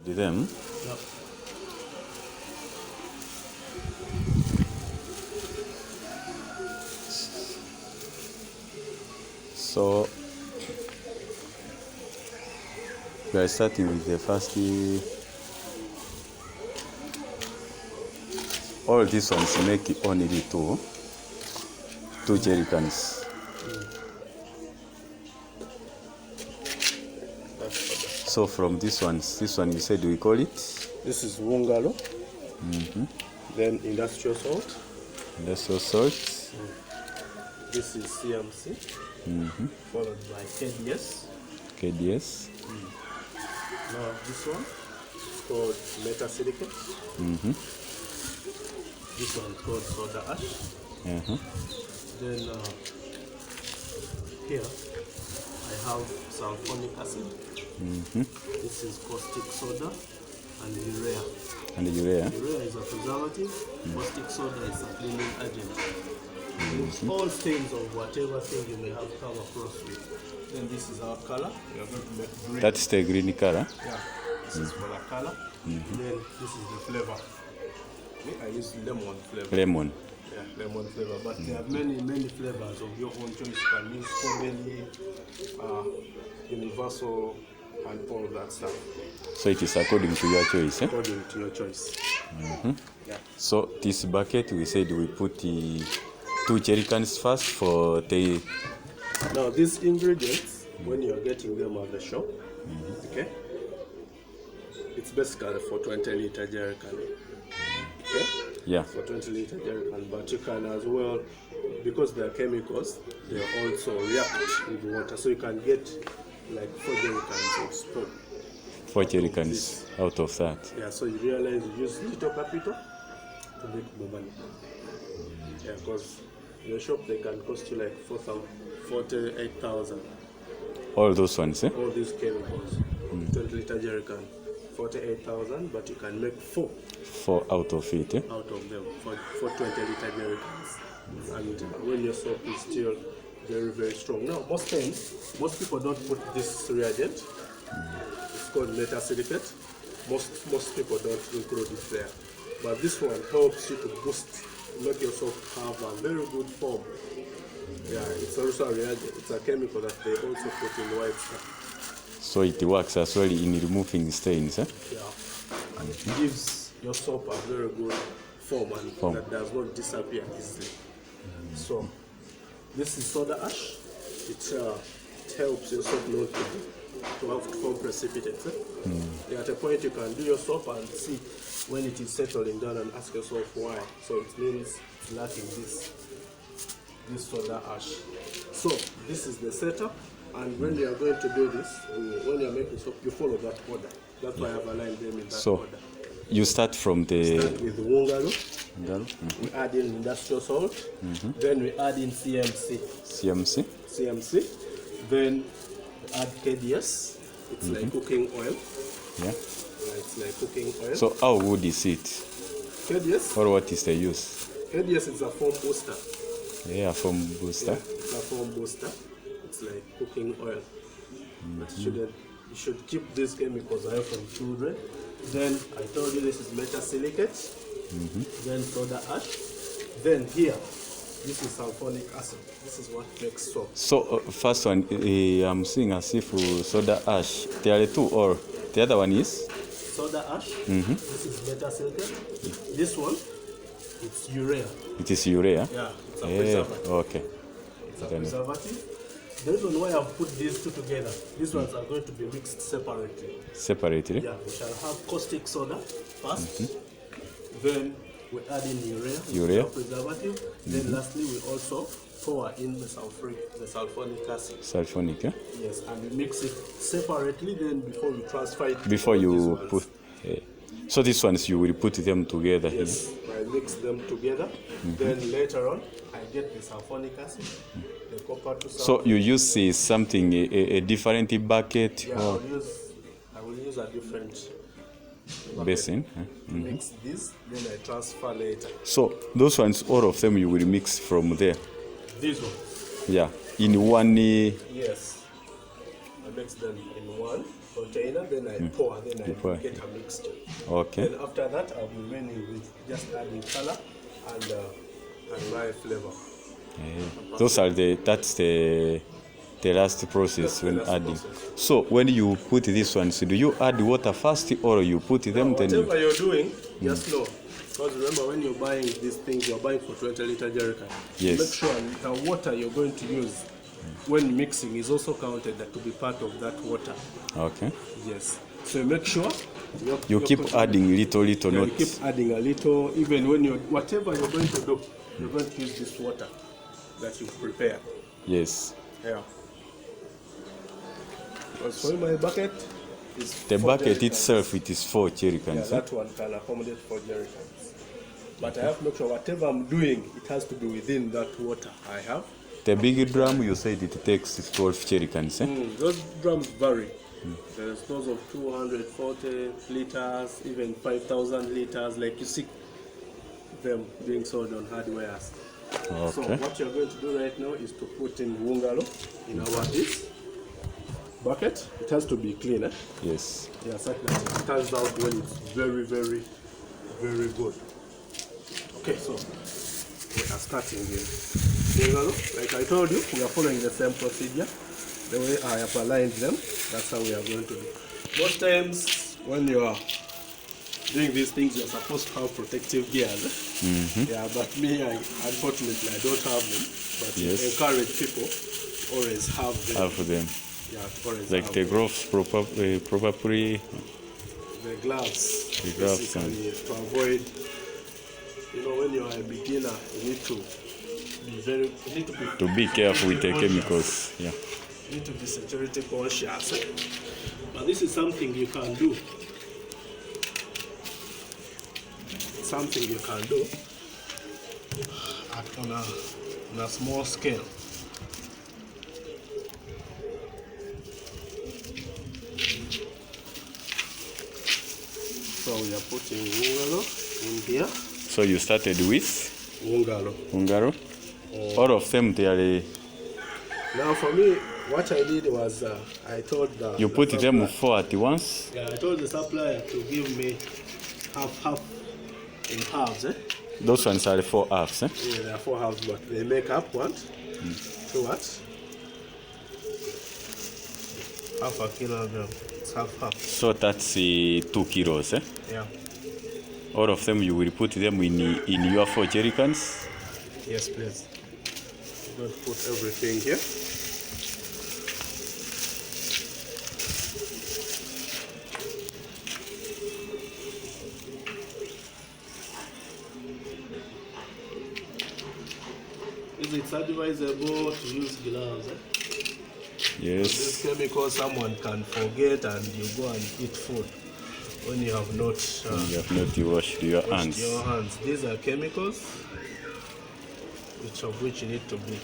them. Yep. So we are starting with the first. All these ones make only two jerry cans. So from this one you said we call it? This is Wungalo. Then industrial salt. Industrial salt. This is CMC. Followed by KDS. KDS. Now this one is called metasilicate. This one is called soda ash. Then here I have sulfonic acid. This is caustic soda and urea. And urea. Urea is a preservative. Caustic soda is a cleaning agent. All stains of whatever thing you may have come across with. Then this is our color. We are going to make green. That's the green color. Yeah. This is for the color. Then this is the flavor. I use lemon flavor. Lemon. Yeah, lemon flavor. But there are many flavors of your own choice. You can use strawberry, universal, and all of that stuff. So it is according to your choice, eh? According to your choice. Yeah. So this bucket, we said we put the 2 jerry cans first for the... Now these ingredients, when you're getting them at the shop, okay, it's basically for 20-liter jerry can. Okay? Yeah. For 20-liter jerry can, but you can as well, because they are chemicals, they also react with water, so you can get like 4 jerry cans of spoon. 4 jerry cans out of that. Yeah, so you realize you use little capital to make more money. Yeah, because in the shop they can cost you like 48,000. All those ones, eh? All these chemicals, 20-liter jerry can, 48,000, but you can make 4 out of it, eh? out of them for 20-liter jerry cans. And when your soap is still very strong. Now, most times, most people don't put this reagent. It's called metasilicate. Most people don't include it there. But this one helps you to boost, make your soap have a very good form. Yeah, it's also a reagent. It's a chemical that they also put in white stuff. So it works as well in removing stains, eh? Yeah. And it gives your soap a very good form and that does not disappear easily. So this is soda ash. It helps your soap not to have to form precipitates. Yeah, at a point you can do your soap and see when it is settling down and ask yourself why. So it means it's lacking this soda ash. So this is the setup, and when you are going to do this, when you are making soap, you follow that order. That's why I have aligned them in that order. You start from the... Start with Wungalo. We add in industrial salt. Then we add in CMC. CMC. Then we add KDS. It's like cooking oil. Yeah. It's like cooking oil. So how would is it? KDS. Or what is the use? KDS is a foam booster. Yeah, foam booster. Yeah, it's a foam booster. It's like cooking oil. But you should keep these chemicals away from children. Then I told you this is metasilicate. Then soda ash. Then here, this is sulfonic acid. This is what makes soap. So first one, I'm seeing as if soda ash. There are 2, or the other one is? Soda ash. This is metasilicate. This one, it's urea. It is urea? Yeah, it's a preservative. Okay. It's a preservative. The reason why I've put these two together, these ones are going to be mixed separately. Separately? Yeah, we shall have caustic soda first. Then we add in urea. Preservative. Then lastly, we also pour in the sulfonic acid. Sulfonic, eh? Yes, and we mix it separately. Then before we transfer it. Before you put. So these ones you will put them together. Yes, I mix them together. Then later on, I get the sulfonic acid, the copper to sulfur. So you use something, a different bucket? Yeah, I will use a different basin. Mix this, then I transfer later. So those ones, all of them you will mix from there? These ones? Yeah, in one... Yes, I mix them in one. container, then I pour, then I pour. get a mixture. Okay. And after that, I'll be remaining with just adding color and rye flavor. That's the last process when last adding. process. So when you put this one, so do you add water first or you put them Now, then whatever you're doing, just know. Because remember, when you're buying these things, you're buying for 20-liter jerrycan. Yes. Make sure the water you're going to use when mixing is also counted that to be part of that water. Okay. Yes. So you make sure you keep adding little you notes. keep adding a little, even when you whatever you're going to do, you're going to use this water that you prepare. Yes. Yeah. Because for my bucket is The bucket jerrycans. itself, it is 4 jerrycans. Yeah, that one can accommodate 4 jerrycans. But I have to make sure whatever I'm doing, it has to be within that water I have. The big drum, you said it takes 12 jerrycans. Those drums vary. There's those of 240 liters, even 5,000 liters, like you see them being sold on hardwares. Okay. So what you're going to do right now is to put in wungalo in our this bucket. It has to be clean, eh? Yes. Yeah, such that it turns out when it's very, very, very good. Okay, so we are starting with wungalo. Like I told you, we are following the same procedure. The way I have aligned them, that's how we are going to do. Most times when you are doing these things, you're supposed to have protective gears. Yeah, but me, unfortunately, I don't have them. But Yes. encourage people to always have them. Have them. Yeah, always Like have the them. gloves, probably. The gloves. The gloves basically, to avoid, when you are a beginner, you need to To be careful with the chemicals. Yeah. You need to be security conscious. But this is something you can do. Something you can do on a small scale. So we are putting wungalo in here. So you started with Wungalo. All of them, they are. Now for me, what I did was I told the You put the them supplier- 4 at once. Yeah, I told the supplier to give me half in halves. Those ones are 4 halves. Yeah, there are 4 halves, but they make up what? 2 what? Half a kilogram. It's half. So that's 2 kilos. Yeah. All of them, you will put them in your 4 jerrycans. Yes, please. Don't put everything here. It's advisable to use gloves. Yes. This chemical someone can forget and you go and eat food when you have not You have not washed your washed hands. your hands. These are chemicals which you need to be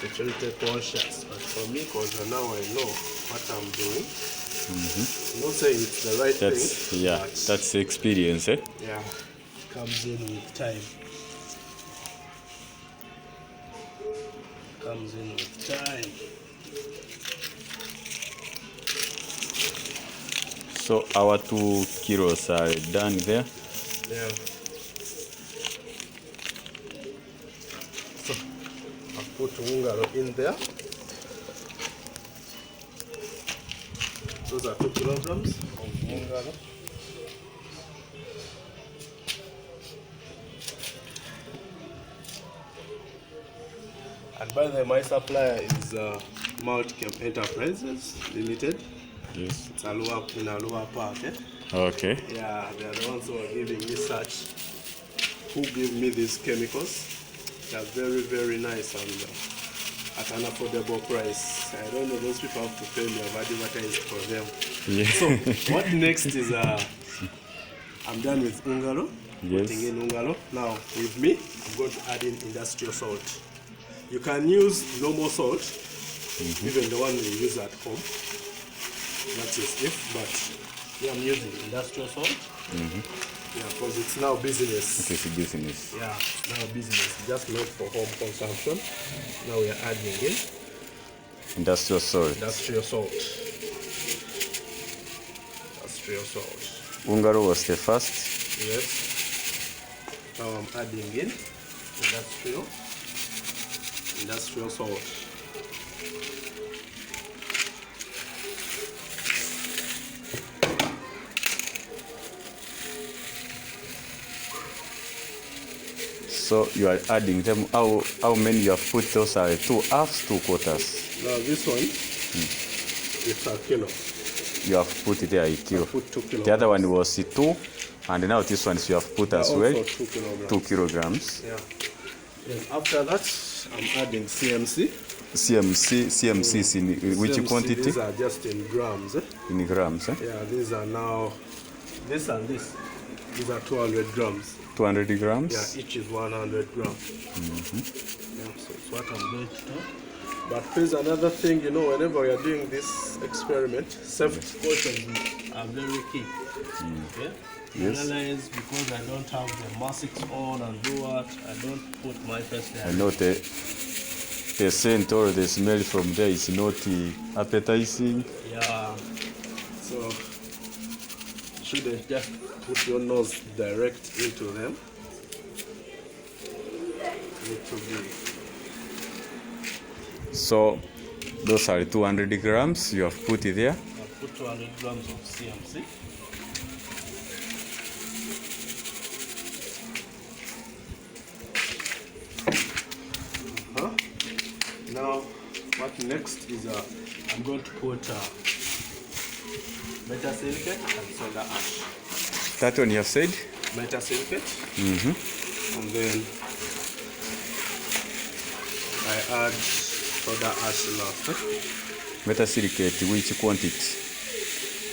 security conscious. But for me, because now I know what I'm doing, I'm not saying it's the right thing. But That's the experience. yeah, comes in with time. Comes in with time. So our 2 kilos are done there. Yeah. So I put wungalo in there. Those are 2 kilograms of wungalo. And by the way, my supplier is Multicam Enterprises Limited. Yes. It's in Alua Park. Okay. Yeah, they are the ones who are giving me who give me these chemicals. They are very, very nice and at an affordable price. I don't know, those people have to pay me. I've advertised for them. Yeah. So, what next is I'm done with wungalo. Yes. Putting in wungalo. Now, with me, I'm going to add in industrial salt. You can use normal salt, even the one we use at home. That is but yeah, I'm using industrial salt. Yeah, because it's now business. It's a business. Yeah, now business. Just not for home consumption. Now we are adding in Industrial salt. industrial salt. industrial salt. Ungaro was the first. Yes. Now I'm adding in industrial salt. So you are adding them. How many you have put? Those are 2 halves, 2 quarters. Now this one, it's a kilo. You have put there a kilo. Put 2 kilograms. The other one was 2, and now this one you have put as well 2 kilograms. 2 kilograms. Yeah. Then after that, I'm adding CMC. CMC is in which CMC, quantity? These are just in grams. In grams. Yeah, these are now this and this. These are 200 grams. 200 grams. Yeah, each is 100 grams. Yeah, so it's what I'm going to do. But there's another thing, you know, whenever you're doing this experiment, safety precautions are very key. Okay? Yes. Realize because I don't have the masks on and do what, I don't put my face there. I know the scent or the smell from there is not appetizing. Yeah. So you shouldn't just put your nose direct into them. Need to be. So those are 200 grams you have put it there. I put 200 grams of CMC. Now, what next is I'm going to put metasilicate and soda ash. That one you have said? Metasilicate. And then I add soda ash last. Metasilicate, which quantity?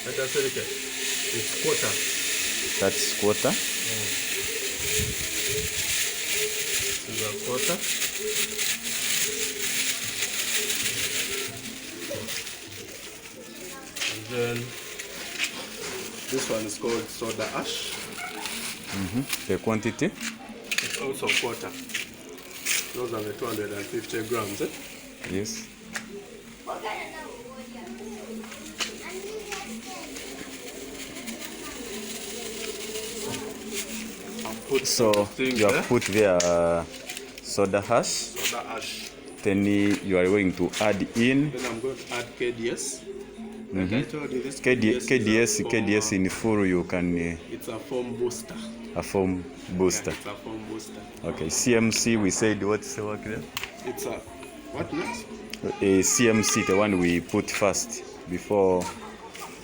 Metasilicate, it's quarter. That's quarter. This is a quarter. And then this one is called soda ash. The quantity? It's also quarter. Those are the 250 grams. Yes. So you have put there soda ash. Soda ash. Then you are going to add in. Then I'm going to add KDS. Like I told you, this KDS in full you can. It's a foam booster. A foam booster. Yeah, it's a foam booster. Okay. CMC, we said what's the work there? It's a what next? A CMC, the one we put first before.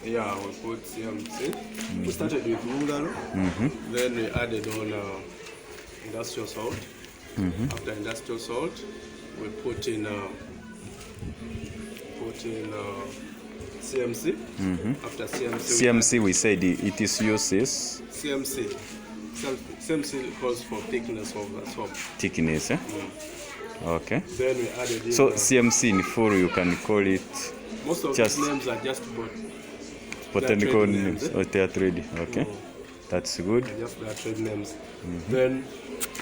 Yeah, we put CMC. We started with Mungaro. Then we added on industrial salt. After industrial salt, we put in CMC. After CMC, we said it is uses. CMC calls for thickness of the soap. Thickness, eh? Okay. Then we added in. So CMC in full you can call it. Most of just these names are just botanical names or their trade. Okay. That's good. Just their trade names. Then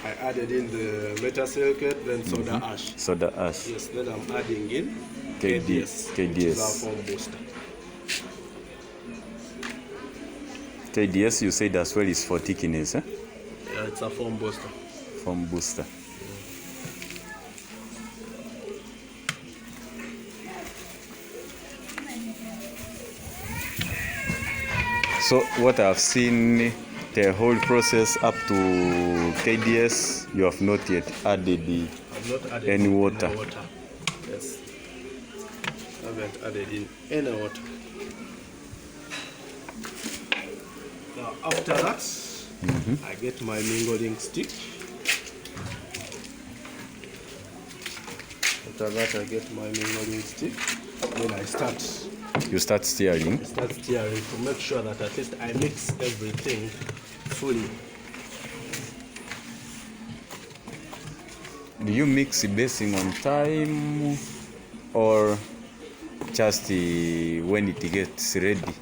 I added in the metasilicate, then soda ash. Soda ash. Yes, then I'm adding in KDS. which is our foam booster. KDS you said as well is for thickness, eh? Yeah, it's a foam booster. Foam booster. So what I've seen, the whole process up to KDS, you have not yet added any water. Yes. I haven't added in any water. Now after that, I get my mingling stick. After that, I get my mingling stick. Then I start. You start stirring. I start stirring to make sure that at least I mix everything fully. Do you mix basing on time or just when it gets ready?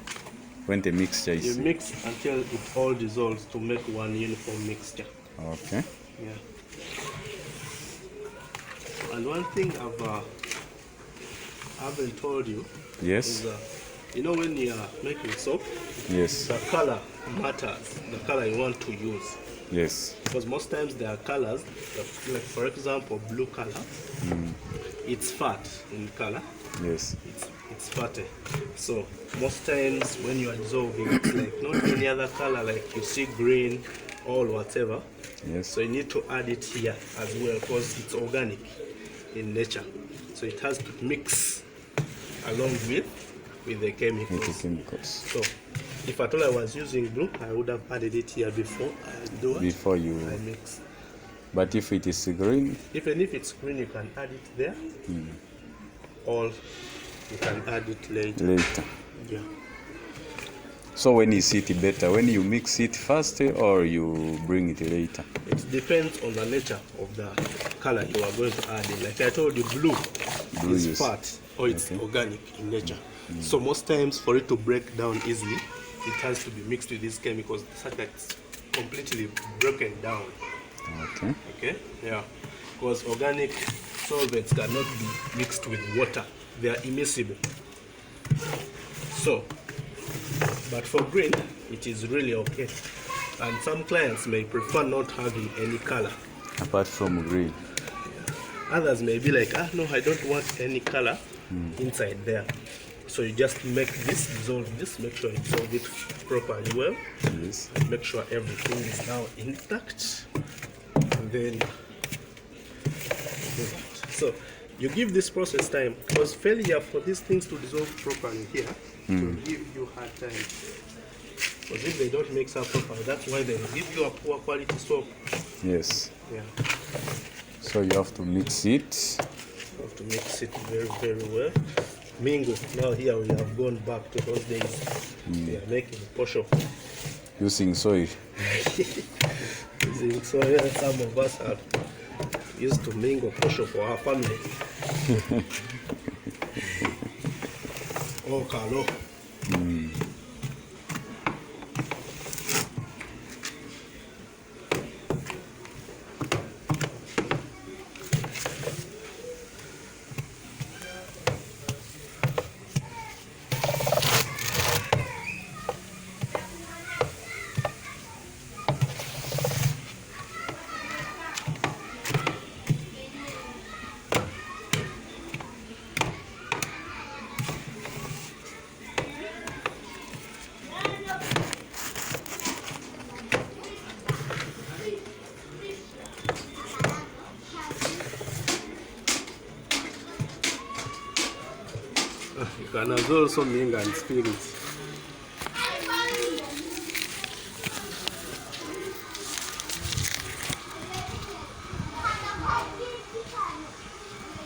When the mixture is. You mix until it all dissolves to make one uniform mixture. Okay. Yeah. And one thing I haven't told you Yes. is You know when you are making soap, Yes. the color matters, the color you want to use. Yes. Because most times there are colors, like for example, blue color, it's fat in color, Yes. it's fatty. So most times when you are dissolving, it's like not any other color like you see green or whatever. Yes. So you need to add it here as well because it's organic in nature. So it has to mix along with the chemicals. With the chemicals. So if at all I was using blue, I would have added it here before I do it. Before you. I mix. But if it is green, Even if it's green, you can add it there, or you can add it later. Yeah. So when is it better? When you mix it first or you bring it later? It depends on the nature of the color you are going to add in. Like I told you, blue is fat or it's organic in nature. So most times for it to break down easily, it has to be mixed with these chemicals such that it's completely broken down. Okay. Okay? Yeah. Because organic solvents cannot be mixed with water. They are immiscible. So, but for green, it is really okay. And some clients may prefer not having any color. Apart from green. Others may be like, no, I don't want any color inside there. So you just make this, dissolve this, make sure you dissolve it properly well. Yes. Make sure everything is now intact. And then do that. So you give this process time because failure for these things to dissolve properly here will give you hard time. Because if they don't mix up properly, that's why they will give you a poor quality soap. Yes. Yeah. So you have to mix it. You have to mix it very, very well. Mingo. Now here we have gone back to those days. We are making posho. Using soil. Using soil. Some of us are used to mingo posho for our family. Oh, Carlo. You can also mingle and spirits.